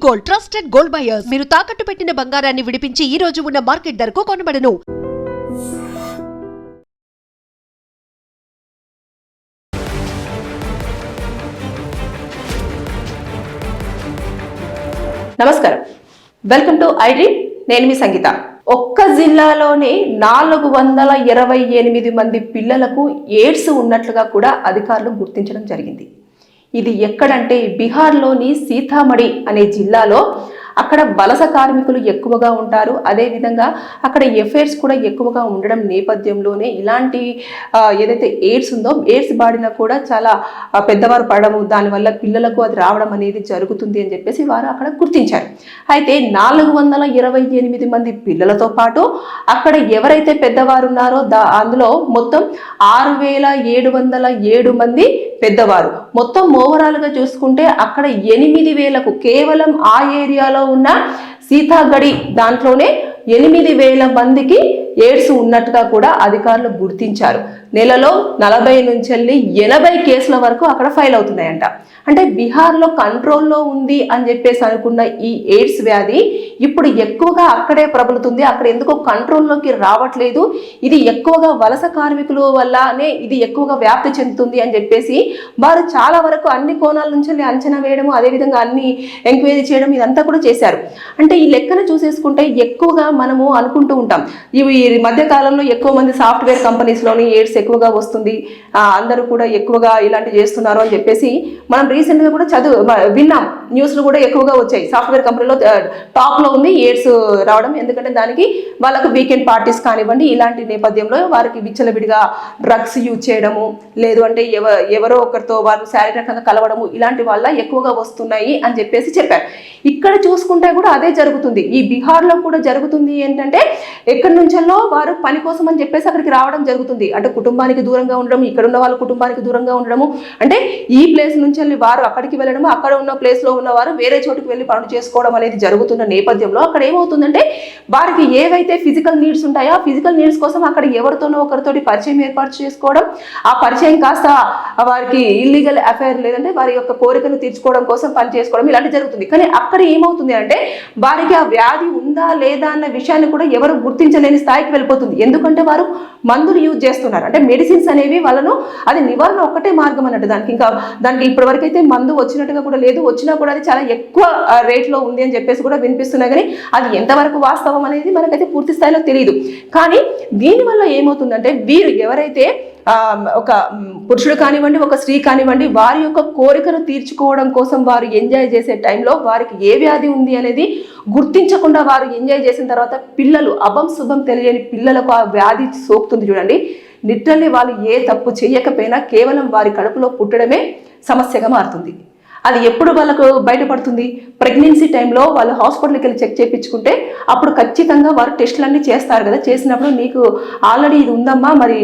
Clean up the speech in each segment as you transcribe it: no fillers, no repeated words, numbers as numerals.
Gold, trusted gold buyers. మీరు తాకట్టు పెట్టిన బంగారాన్ని విడిపించి ఈ రోజు ఉన్న మార్కెట్ ధరకు కొనబడను. నమస్కారం, వెల్కమ్ టు ఐడ్రీమ్. నేను మీ సంగీత. ఒక్క జిల్లాలోనే 428 మంది పిల్లలకు ఎయిడ్స్ ఉన్నట్లుగా కూడా అధికారులు గుర్తించడం జరిగింది. ఇది ఎక్కడంటే బీహార్లోని సీతామఢీ అనే జిల్లాలో. అక్కడ వలస కార్మికులు ఎక్కువగా ఉంటారు. అదేవిధంగా అక్కడ ఎఫైర్స్ కూడా ఎక్కువగా ఉండడం నేపథ్యంలోనే ఇలాంటి ఏదైతే ఎయిడ్స్ ఉందో, ఎయిడ్స్ బాడిన కూడా చాలా పెద్దవారు పడడము, దానివల్ల పిల్లలకు అది రావడం అనేది జరుగుతుంది అని చెప్పేసి వారు అక్కడ గుర్తించారు. అయితే 428 మంది పిల్లలతో పాటు అక్కడ ఎవరైతే పెద్దవారు ఉన్నారో అందులో మొత్తం 6707 మంది పెద్దవారు. మొత్తం ఓవరాల్గా చూసుకుంటే అక్కడ 8000కు కేవలం ఆ ఏరియాలో ఉన్న సీతాగఢి దాంట్లోనే 8000 మందికి ఎయిడ్స్ ఉన్నట్టుగా కూడా అధికారులు గుర్తించారు. నెలలో 40 నుంచి 80 కేసుల వరకు అక్కడ ఫైల్ అవుతున్నాయంట. అంటే బీహార్లో కంట్రోల్లో ఉంది అని చెప్పేసి అనుకున్న ఈ ఎయిడ్స్ వ్యాధి ఇప్పుడు ఎక్కువగా అక్కడే ప్రబలుతుంది. అక్కడ ఎందుకో కంట్రోల్లోకి రావట్లేదు. ఇది ఎక్కువగా వలస కార్మికుల వల్లనే ఇది ఎక్కువగా వ్యాప్తి చెందుతుంది అని చెప్పేసి వారు చాలా వరకు అన్ని కోణాల నుంచి అంచనా వేయడము, అదేవిధంగా అన్ని ఎంక్వైరీ చేయడం ఇదంతా కూడా చేశారు. అంటే ఈ లెక్కను చూసేసుకుంటే ఎక్కువగా మనము అనుకుంటూ ఉంటాం, ఈ మధ్య కాలంలో ఎక్కువ మంది సాఫ్ట్వేర్ కంపెనీస్లోని ఎయిడ్స్ ఎక్కువగా వస్తుంది, అందరూ కూడా ఎక్కువగా ఇలాంటి చేస్తున్నారు అని చెప్పేసి మనం రీసెంట్గా కూడా విన్నాం. న్యూస్లు కూడా ఎక్కువగా వచ్చాయి. సాఫ్ట్వేర్ కంపెనీలో టాప్లో ఉంది ఎయిడ్స్ రావడం. ఎందుకంటే దానికి వాళ్ళకు వీకెండ్ పార్టీస్ కానివ్వండి, ఇలాంటి నేపథ్యంలో వారికి విచ్చలవిడిగా డ్రగ్స్ యూజ్ చేయడము, లేదు అంటే ఎవరో ఒకరితో వాళ్ళు శారీరకంగా కలవడము, ఇలాంటి వల్ల ఎక్కువగా వస్తున్నాయి అని చెప్పేసి చెప్పారు. ఇక్కడ చూసుకుంటే కూడా అదే జరుగుతుంది. ఈ బీహార్లో కూడా జరుగుతుంది. ఏంటంటే ఎక్కడి నుంచో వారు పని కోసం అని చెప్పేసి అక్కడికి రావడం జరుగుతుంది. అంటే కుటుంబానికి దూరంగా ఉండడం, ఇక్కడ ఉన్న వాళ్ళ కుటుంబానికి దూరంగా ఉండడము, అంటే ఈ ప్లేస్ నుంచి వారు అక్కడికి వెళ్ళడము, అక్కడ ఉన్న ప్లేస్లో ఉన్నవారు వేరే చోటుకి వెళ్ళి పనులు చేసుకోవడం అనేది జరుగుతున్న నేపథ్యంలో అక్కడ ఏమవుతుందంటే వారికి ఏవైతే ఫిజికల్ నీడ్స్ ఉంటాయో ఆ ఫిజికల్ నీడ్స్ కోసం అక్కడ ఎవరితోనో ఒకరితోటి పరిచయం ఏర్పాటు చేసుకోవడం, ఆ పరిచయం కాస్త వారికి ఇల్లీగల్ అఫైర్ లేదంటే వారి యొక్క కోరికను తీర్చుకోవడం కోసం పని చేసుకోవడం ఇలాంటి జరుగుతుంది. కానీ అక్కడ ఏమవుతుంది అంటే వారికి ఆ వ్యాధి ఉందా లేదా అన్న విషయాన్ని కూడా ఎవరు గుర్తించలేని స్థాయికి వెళ్ళిపోతుంది. ఎందుకంటే వారు మందులు యూజ్ చేస్తున్నారు. అంటే మెడిసిన్స్ అనేవి వాళ్ళను, అది నివారణ ఒక్కటే మార్గం అన్నట్టు. దానికి ఇప్పటివరకు అయితే మందు వచ్చినట్టుగా కూడా లేదు. వచ్చినా కూడా అది చాలా ఎక్కువ రేట్లో ఉంది అని చెప్పేసి కూడా వినిపిస్తున్నాయి. కానీ అది ఎంతవరకు వాస్తవం అనేది మనకైతే పూర్తి స్థాయిలో తెలియదు. కానీ దీనివల్ల ఏమవుతుందంటే వీరు ఎవరైతే ఒక పురుషుడు కానివ్వండి, ఒక స్త్రీ కానివ్వండి, వారి యొక్క కోరికను తీర్చుకోవడం కోసం వారు ఎంజాయ్ చేసే టైంలో వారికి ఏ వ్యాధి ఉంది అనేది గుర్తించకుండా వారు ఎంజాయ్ చేసిన తర్వాత పిల్లలు, అభం శుభం తెలియని పిల్లలకు ఆ వ్యాధి సోకుతుంది. చూడండి, లిటరల్లీ వాళ్ళు ఏ తప్పు చేయకపోయినా కేవలం వారి కడుపులో పుట్టడమే సమస్యగా మారుతుంది. అది ఎప్పుడు వాళ్ళకు బయటపడుతుంది? ప్రెగ్నెన్సీ టైంలో వాళ్ళు హాస్పిటల్కి వెళ్ళి చెక్ చేయించుకుంటే అప్పుడు ఖచ్చితంగా వారు టెస్టులన్నీ చేస్తారు కదా. చేసినప్పుడు నీకు ఆల్రెడీ ఇది ఉందమ్మా, మరి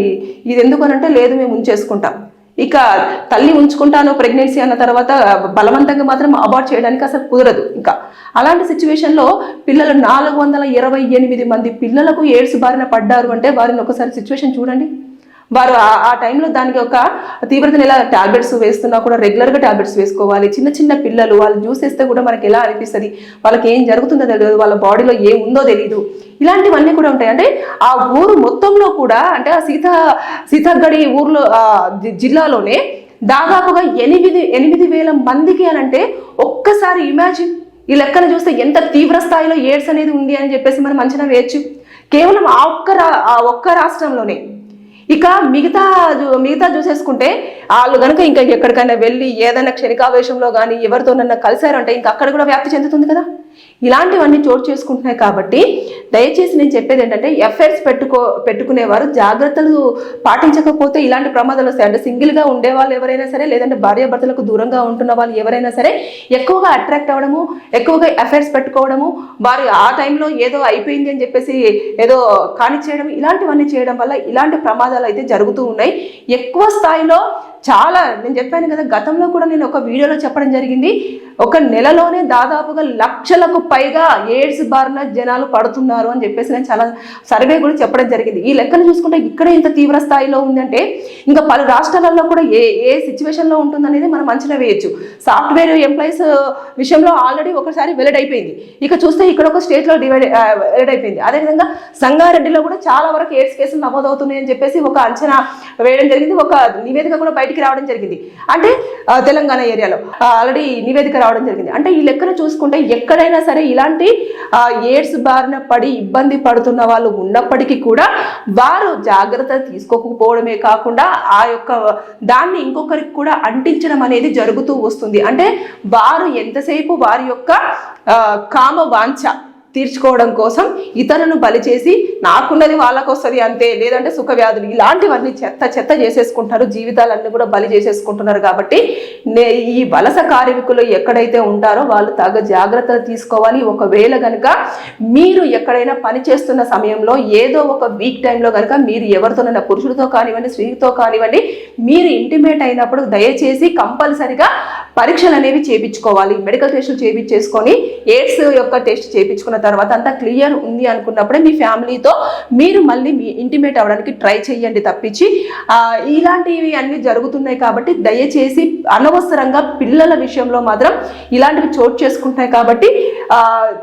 ఇది ఎందుకు అనంటే లేదు మేము ఉంచేసుకుంటాం. ఇక తల్లి ఉంచుకుంటాను ప్రెగ్నెన్సీ అన్న తర్వాత బలవంతంగా మాత్రం అబార్ట్ చేయడానికి అసలు కుదరదు. ఇంకా అలాంటి సిచ్యువేషన్లో పిల్లలు 428 మంది పిల్లలకు ఎయిడ్స్ బారిన పడ్డారు అంటే వారిని ఒకసారి సిచ్యువేషన్ చూడండి. వారు ఆ టైంలో దానికి ఒక తీవ్రతను ఎలా టాబ్లెట్స్ వేస్తున్నా కూడా రెగ్యులర్గా టాబ్లెట్స్ వేసుకోవాలి. చిన్న చిన్న పిల్లలు, వాళ్ళు చూసేస్తే కూడా మనకి ఎలా అనిపిస్తుంది, వాళ్ళకి ఏం జరుగుతుందో తెలియదు, వాళ్ళ బాడీలో ఏం ఉందో తెలియదు. ఇలాంటివన్నీ కూడా ఉంటాయి. అంటే ఆ ఊరు మొత్తంలో కూడా, అంటే ఆ సీతాగఢి ఊర్లో జిల్లాలోనే దాదాపుగా 8,000 మందికి అని అంటే ఒక్కసారి ఇమాజిన్, ఈ లెక్కను చూస్తే ఎంత తీవ్ర స్థాయిలో ఎయిడ్స్ అనేది ఉంది అని చెప్పేసి మనం అంచనా వేయచ్చు. కేవలం ఆ ఒక్క రాష్ట్రంలోనే. ఇక మిగతా చూసేసుకుంటే వాళ్ళు కనుక ఇంకా ఎక్కడికైనా వెళ్ళి ఏదైనా క్షణికావేశంలో కానీ ఎవరితోనన్నా కలిశారంటే ఇంకా అక్కడ కూడా వ్యాప్తి చెందుతుంది కదా. ఇలాంటివన్నీ చోటు చేసుకుంటున్నాయి. కాబట్టి దయచేసి నేను చెప్పేది ఏంటంటే ఎఫ్ఐఆర్స్ పెట్టుకునేవారు జాగ్రత్తలు పాటించకపోతే ఇలాంటి ప్రమాదాలు వస్తాయి. అంటే సింగిల్గా ఉండే వాళ్ళు ఎవరైనా సరే, లేదంటే భార్యాభర్తలకు దూరంగా ఉంటున్న వాళ్ళు ఎవరైనా సరే ఎక్కువగా అట్రాక్ట్ అవ్వడము, ఎక్కువగా ఎఫ్ఐఆర్స్ పెట్టుకోవడము, వారు ఆ టైంలో ఏదో అయిపోయింది అని చెప్పేసి ఏదో కానిచ్చేయడం, ఇలాంటివన్నీ చేయడం వల్ల ఇలాంటి ప్రమాదాలు అయితే జరుగుతూ ఉన్నాయి. ఎక్కువ స్థాయిలో చాలా నేను చెప్పాను కదా, గతంలో కూడా నేను ఒక వీడియోలో చెప్పడం జరిగింది, ఒక నెలలోనే దాదాపుగా లక్షలకు పైగా ఎయిడ్స్ బారిన జనాలు పడుతున్నారు అని చెప్పేసి నేను చాలా సర్వే కూడా చెప్పడం జరిగింది. ఈ లెక్కను చూసుకుంటే ఇక్కడ ఇంత తీవ్ర స్థాయిలో ఉందంటే ఇంకా పలు రాష్ట్రాలలో కూడా ఏ సిచ్యువేషన్లో ఉంటుందనేది మనం అంచనా వేయొచ్చు. సాఫ్ట్వేర్ ఎంప్లాయీస్ విషయంలో ఆల్రెడీ ఒకసారి వెల్లడైపోయింది, ఇక చూస్తే ఇక్కడ ఒక స్టేట్లో వెల్లడైపోయింది. అదేవిధంగా సంగారెడ్డిలో కూడా చాలా వరకు ఎయిడ్స్ కేసులు నమోదవుతున్నాయని చెప్పేసి ఒక అంచనా వేయడం జరిగింది, ఒక నివేదిక కూడా బయటికి రావడం జరిగింది. అంటే తెలంగాణ ఏరియాలో ఆల్రెడీ నివేదిక రావడం జరిగింది. అంటే ఈ లెక్కను చూసుకుంటే ఎక్కడైనా సరే ఇలాంటి ఎయిడ్స్ బారిన పడి ఇబ్బంది పడుతున్న వాళ్ళు ఉన్నప్పటికీ కూడా వారు జాగ్రత్త తీసుకోకపోవడమే కాకుండా ఆ యొక్క దాన్ని ఇంకొకరికి కూడా అంటించడం అనేది జరుగుతూ వస్తుంది. అంటే వారు ఎంతసేపు వారి యొక్క కామ వాంఛ తీర్చుకోవడం కోసం ఇతరులను బలి చేసి నాకున్నది వాళ్ళకు వస్తుంది అంతే, లేదంటే సుఖ వ్యాధులు ఇలాంటివన్నీ చెత్త చేసేసుకుంటారు, జీవితాలన్నీ కూడా బలి చేసేసుకుంటున్నారు. కాబట్టి ఈ వలస కార్మికులు ఎక్కడైతే ఉంటారో వాళ్ళు తగ్గ జాగ్రత్తలు తీసుకోవాలి. ఒకవేళ కనుక మీరు ఎక్కడైనా పని చేస్తున్న సమయంలో ఏదో ఒక వీక్ టైంలో కనుక మీరు ఎవరితోనైనా పురుషుడితో కానివ్వండి స్త్రీతో కానివ్వండి మీరు ఇంటిమేట్ అయినప్పుడు దయచేసి కంపల్సరిగా పరీక్షలు అనేవి చేయించుకోవాలి. మెడికల్ టెస్టులు చేయించేసుకొని ఎయిడ్స్ యొక్క టెస్ట్ చేయించుకున్న తర్వాత అంతా క్లియర్ ఉంది అనుకున్నప్పుడే మీ ఫ్యామిలీతో మీరు మళ్ళీ మీ ఇంటిమేట్ అవ్వడానికి ట్రై చేయండి తప్పించి ఇలాంటివి అన్నీ జరుగుతున్నాయి. కాబట్టి దయచేసి అనవసరంగా పిల్లల విషయంలో మాత్రం ఇలాంటివి చోటు చేసుకుంటాయి. కాబట్టి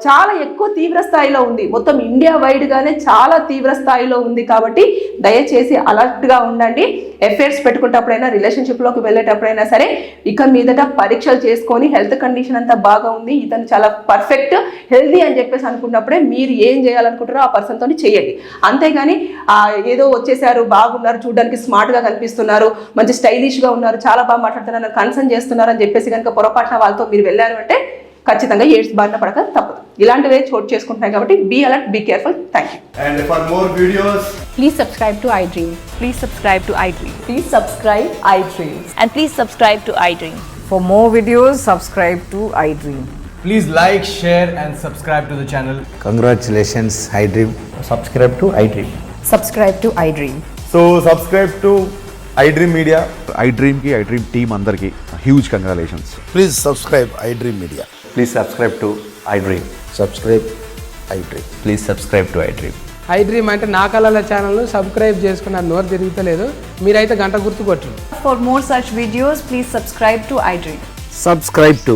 చాలా ఎక్కువ తీవ్ర స్థాయిలో ఉంది, మొత్తం ఇండియా వైడ్గానే చాలా తీవ్ర స్థాయిలో ఉంది. కాబట్టి దయచేసి అలర్ట్గా ఉండండి. ఎఫైర్స్ పెట్టుకునేటప్పుడైనా రిలేషన్షిప్లోకి వెళ్ళేటప్పుడైనా సరే ఇక మీదట పరీక్షలు చేసుకొని హెల్త్ కండిషన్ అంతా బాగా ఉంది, ఇతను చాలా పర్ఫెక్ట్ హెల్దీ అని చెప్పేసి అనుకున్నప్పుడే మీరు ఏం చేయాలనుకుంటారో ఆ పర్సన్తో చేయండి. అంతేగాని ఏదో వచ్చేసారు, బాగున్నారు, చూడడానికి స్మార్ట్గా కనిపిస్తున్నారు, మంచి స్టైలిష్గా ఉన్నారు, చాలా బాగా మాట్లాడుతున్నారు, కన్సర్న్ చేస్తున్నారు అని చెప్పేసి కనుక పొరపాటున వాళ్ళతో మీరు వెళ్ళారు అంటే ఖచ్చితంగా ఎయిడ్స్ బారిన పడక తప్పదు. ఇలాంటివే చోటు చేసుకుంటున్నాయి కాబట్టి be alert, be careful. Thank you. And for more videos, Please subscribe to iDream. Please subscribe to iDream. Please subscribe iDream. And please subscribe to iDream. For more videos, subscribe to iDream. please like, share and subscribe to the channel. Congratulations, iDream. Subscribe to iDream. Subscribe to iDream. So subscribe to iDream Media. iDream ki iDream team andarki huge congratulations. Please subscribe iDream Media. Please subscribe to iDream. Subscribe iDream. Please subscribe to iDream. iDream అంటే నా కళల ఛానల్ను subscribe చేసుకున్న నోరు తిరుగుతలేదు, మీరైతే గంట గుర్తు కొట్టండి. For more such videos, please subscribe to iDream. Subscribe to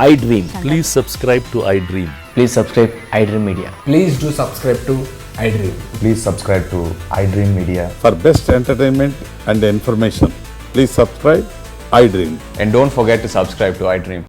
iDream. Please subscribe to iDream. Please subscribe iDream Media. Please do subscribe to iDream. Please subscribe to iDream Media. For best entertainment and information, please subscribe iDream. And don't forget to subscribe to iDream.